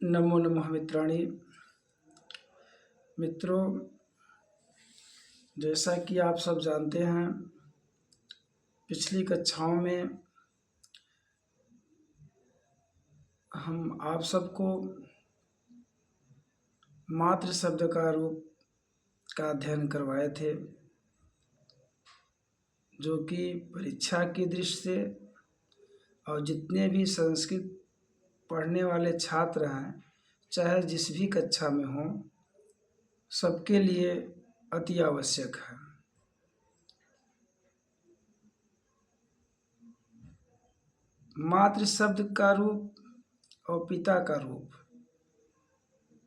नमो नमः मित्राणि। मित्रों, जैसा कि आप सब जानते हैं, पिछली कक्षाओं में हम आप सबको मातृ शब्द का रूप का अध्ययन करवाए थे, जो कि परीक्षा की दृष्टि से और जितने भी संस्कृत पढ़ने वाले छात्र हैं, चाहे जिस भी कक्षा में हों, सबके लिए अति आवश्यक है। मातृ शब्द का रूप और पिता का रूप,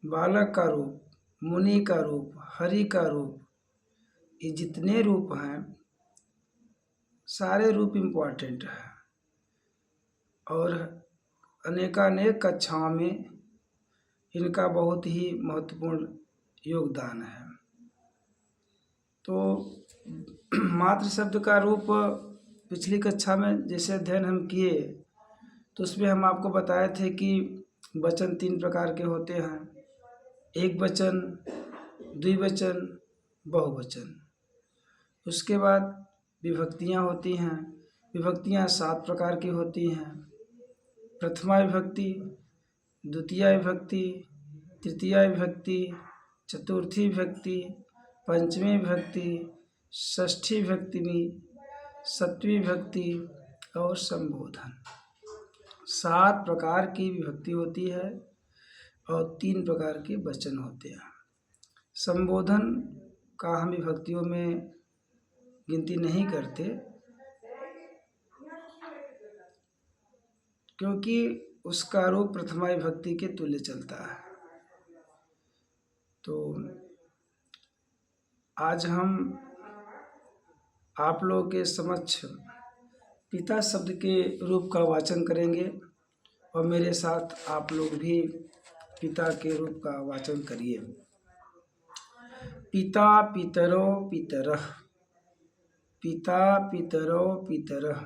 बालक का रूप, मुनि का रूप, हरि का रूप, ये जितने रूप हैं, सारे रूप इम्पोर्टेंट हैं और अनेकानेक कक्षाओं में इनका बहुत ही महत्वपूर्ण योगदान है। तो मातृ शब्द का रूप पिछली कक्षा में जैसे अध्ययन हम किए, तो उसमें हम आपको बताए थे कि वचन 3 प्रकार के होते हैं: एक वचन, द्विवचन, बहुवचन। उसके बाद विभक्तियाँ होती हैं। विभक्तियाँ 7 प्रकार की होती हैं: प्रथमा विभक्ति, द्वितीया विभक्ति, तृतीया विभक्ति, चतुर्थी विभक्ति, पंचमी विभक्ति, षष्ठी विभक्ति, सप्तमी विभक्ति और संबोधन। 7 प्रकार की विभक्ति होती है और 3 प्रकार के वचन होते हैं। संबोधन का हम विभक्तियों में गिनती नहीं करते, क्योंकि उसका रूप प्रथमा विभक्ति के तुल्य चलता है। तो आज हम आप लोगों के समक्ष पिता शब्द के रूप का वाचन करेंगे और मेरे साथ आप लोग भी पिता के रूप का वाचन करिए। पिता पितरो पितरः, पिता पितरो पितरः,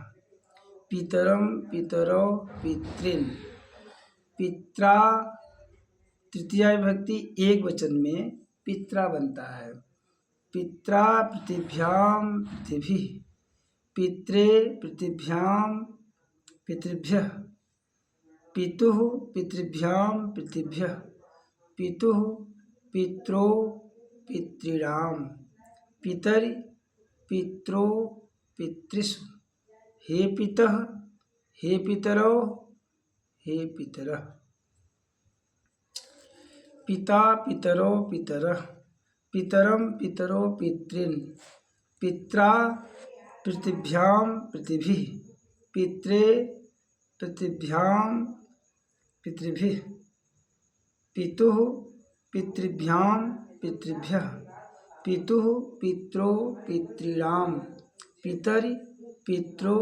पितरम पितरो पितृन। पित्रा तृतीया विभक्ति एक वचन में पित्रा बनता है। पित्रा पृथिभ्याम पृथिभिः, पित्रे पृथिभ्याम पितृभ्यः, पितुः पितृभ्याम पितृभ्यः, पितुः पित्रो पितॄणाम, पितरि पित्रो पितृषु, हे पितः हे पितरो हे पितरः। पिता पितरो पितरः, पितरम पितरो पितॄन्, पित्रा पृथिभ्याम पृथिभिः, पित्रे पृथिभ्याम पितृभिः, पितुः पितृभ्याम पितृभ्यः, पितुः पित्रो पितॄणाम, पितरि पित्रो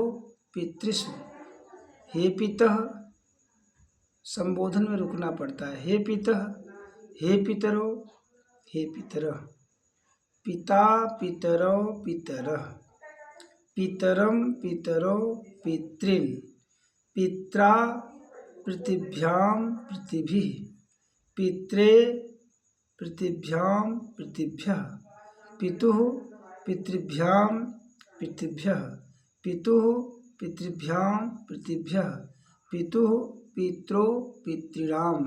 पितृषु, हे पितः। संबोधन में रुकना पड़ता है। हे पितः हे पितरो हे पितरः। पिता पितरो पितरः, पितरम पितरो पितॄन्, पित्रा पृथिभ्याम पृथिभिः, पित्रे पृथिभ्याम पृथिभ्यः, पितुः पितृभ्याम पृथिभ्यः, पितुः पितृभ्याम पृथिभ्यः, पितुः पित्रो पितॄणाम,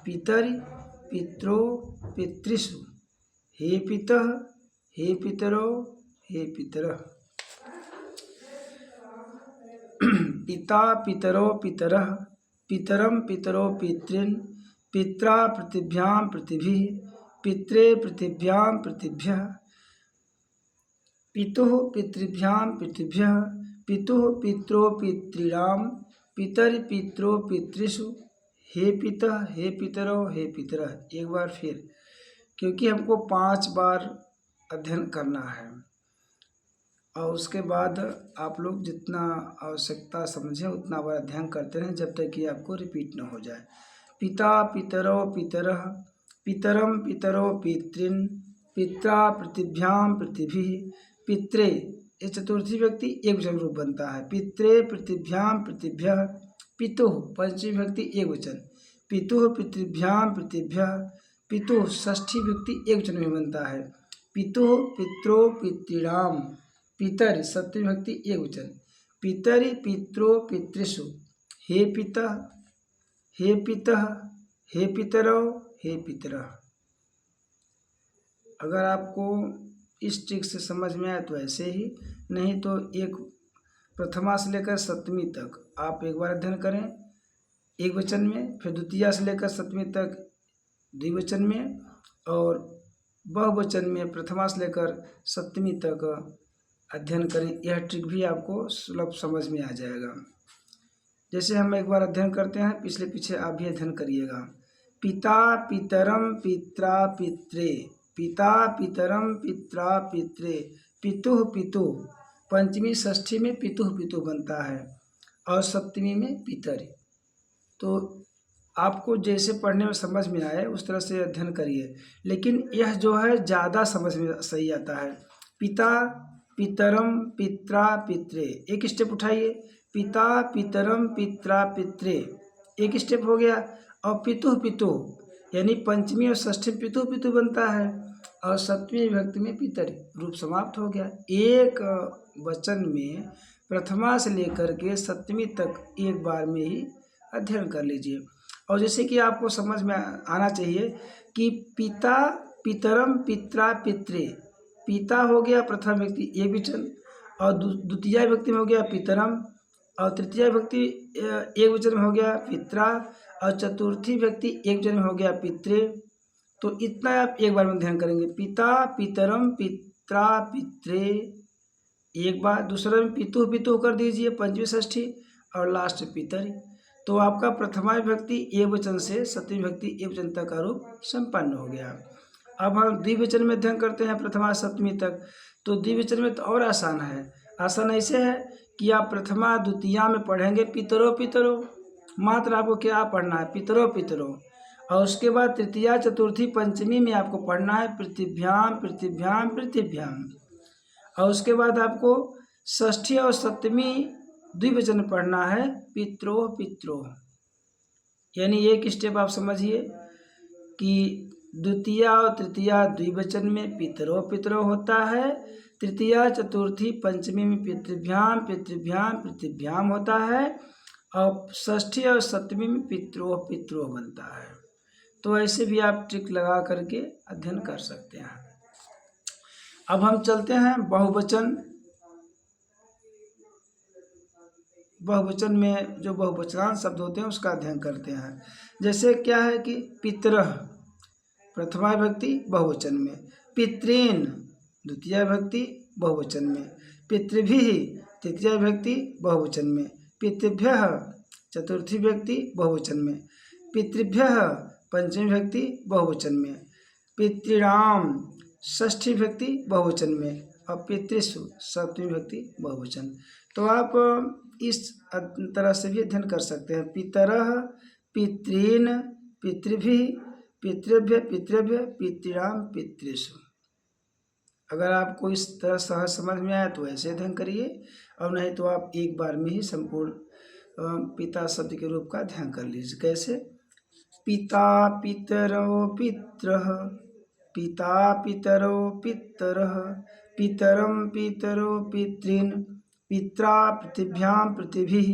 पितरि पित्रो पितृषु, हे पितः हे पितरो हे पितरः। पिता पितरो पितरः, पितरम पितरो पितॄन्, पित्रा पृथिभ्याम पृथिभिः, पित्रे पृथिभ्याम पृथिभ्यः, पितुः पितृभ्याम पृथिभ्यः, पितुः पित्रो पितॄणाम, पितरि पित्रो पितृषु, हे पितः हे पितरो हे पितरः। एक बार फिर, क्योंकि हमको 5 बार अध्ययन करना है और उसके बाद आप लोग जितना आवश्यकता समझें उतना बार अध्ययन करते रहें, जब तक कि आपको रिपीट न हो जाए। पिता पितरो पितरः, पितरम पितरो पितॄन्, पित्रा पृथिभ्याम पृथिभिः, पित्रे, ये चतुर्थी व्यक्ति एक वचन रूप बनता है। पित्रे पृथिभ्याम पृथिभ्यः, पितुः पंचमी व्यक्ति एक वचन, पितुः पितृभ्याम पितृभ्यः। पितुः षष्ठी व्यक्ति एक वचन में बनता है। पितुः पित्रो पितॄणाम। पितर सप्तमी व्यक्ति एक वचन। पितरि पित्रो पितृषु। हे पितः हे पितः हे पितरौ हे पितरः। अगर आपको इस ट्रिक से समझ में आए तो ऐसे ही, नहीं तो एक प्रथमा से लेकर सप्तमी तक आप एक बार अध्ययन करें एक वचन में, फिर द्वितीया से लेकर सप्तमी तक द्विवचन में, और बहुवचन में प्रथमा से लेकर सप्तमी तक अध्ययन करें। यह ट्रिक भी आपको सुलभ समझ में आ जाएगा। जैसे हम एक बार अध्ययन करते हैं, पिछले पीछे आप भी अध्ययन करिएगा। पिता पितरम पित्रा पित्रे। पिता पितरम पित्रा पित्रे। पितुः पितुः। पंचमी षष्ठी में पितुः पितुः बनता है और सप्तमी में पितरि। तो आपको जैसे पढ़ने में समझ में आए उस तरह से अध्ययन करिए, लेकिन यह जो है ज़्यादा समझ में सही आता है। पिता पितरम पित्रा पित्रे, एक स्टेप उठाइए। पिता पितरम पित्रा पित्रे, एक स्टेप हो गया। और पितुः पितुः यानी पंचमी और षष्ठी में पितुः पितुः बनता है और सप्तमी विभक्ति में पितरि, रूप समाप्त हो गया। एक वचन में प्रथमा से लेकर के सप्तमी तक एक बार में ही अध्ययन कर लीजिए। और जैसे कि आपको समझ में आना चाहिए कि पिता पितरम पित्रा पित्रे, पिता हो गया प्रथम व्यक्ति एक वचन, और द्वितीय व्यक्ति में हो गया पितरम, और तृतीय व्यक्ति एक वचन में हो गया पित्रा, और चतुर्थी व्यक्ति एक वचन में हो गया पित्रे। तो इतना आप एक बार में अध्ययन करेंगे। पिता पितरम पित्रा पित्रे एक बार, दूसरे में पितुः पितुः कर दीजिए पंचमी षष्ठी, और लास्ट पितरि। तो आपका प्रथमा विभक्ति एक वचन से सप्तमी विभक्ति एक वचन तक का रूप संपन्न हो गया। अब हम द्विवचन में अध्ययन करते हैं प्रथमा सप्तमी तक। तो द्विवचन में तो और आसान है। आसान ऐसे है कि आप प्रथमा द्वितीया में पढ़ेंगे पितरो पितरो, मात्र आपको क्या पढ़ना है, पितरो पितरो। और उसके बाद तृतीया चतुर्थी पंचमी में आपको पढ़ना है पृथिव्याम पृथिव्याम पृथिव्याम। और उसके बाद आपको षष्ठी और सप्तमी द्विवचन में पढ़ना है पित्रो पित्रो। यानी एक स्टेप आप समझिए कि द्वितीया और तृतीया द्विवचन में पितरो पितरो होता है, तृतीया चतुर्थी पंचमी में पितृभ्याम पितृभ्याम पितृभ्याम होता है, और षष्ठी और सप्तमी में पित्रो पित्रो बनता है। तो ऐसे भी आप ट्रिक लगा करके अध्ययन कर सकते हैं। अब हम चलते हैं बहुवचन। बहुवचन में जो बहुवचनांत शब्द होते हैं उसका अध्ययन करते हैं। जैसे क्या है कि पितरः प्रथमा विभक्ति बहुवचन में, पितॄन् द्वितीय विभक्ति बहुवचन में, पितृभिः तृतीय विभक्ति बहुवचन में, पितृभ्यः चतुर्थी विभक्ति बहुवचन में, पितृभ्यः पंचमी विभक्ति बहुवचन में, पितॄणाम षष्ठी विभक्ति बहुवचन में, और पितृषु सप्तमी विभक्ति बहुवचन। तो आप इस तरह से भी अध्ययन कर सकते हैं। पितरः पितॄन् पितृभिः पितृभ्य पितृभ्य पितॄणाम पितृषु। अगर आपको इस तरह सहज समझ में आया तो ऐसे अध्ययन करिए, और नहीं तो आप एक बार में ही संपूर्ण पिता शब्द के रूप का अध्ययन कर लीजिए। कैसे? पिता पितरो पितरः, पिता पितरो पितरः, पितरम पितरो पितॄन्, पित्रा पृथिव्याम पृथिभिः,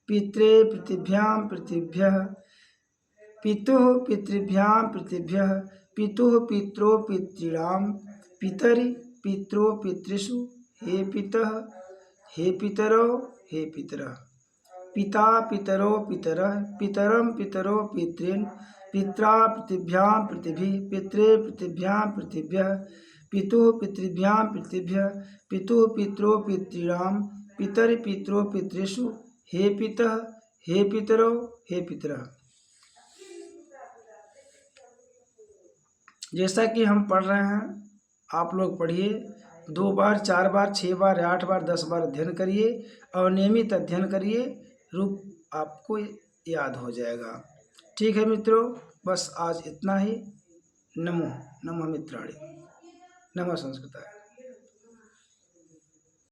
पित्रे पृथिव्याम पृथिभ्यः, पितुः पितृभ्याम पृथिभ्यः, पितुः पित्रो पितॄणाम, पितरि पित्रो पितृषु। हे पितः हे पितरो हे पितरः। पिता पितरो पितरः, पितरम पितरो पितॄन्, पित्रा पृथिव्याम पृथिभिः, पित्रे पृथिव्याम पृथिभ्यः, पितुः पितृभ्याम पृथिभ्यः, पितुः पित्रो पितॄणाम, पितरि पित्रो पितृषु। हे पितः हे पितरो हे पितरः। जैसा कि हम पढ़ रहे हैं, आप लोग पढ़िए 2 बार 4 बार 6 बार 8 बार 10 बार अध्ययन करिए और नियमित अध्ययन करिए, रूप आपको याद हो जाएगा। ठीक है मित्रों, बस आज इतना ही। नमो नमः मित्राणि, नमः संस्कृताय।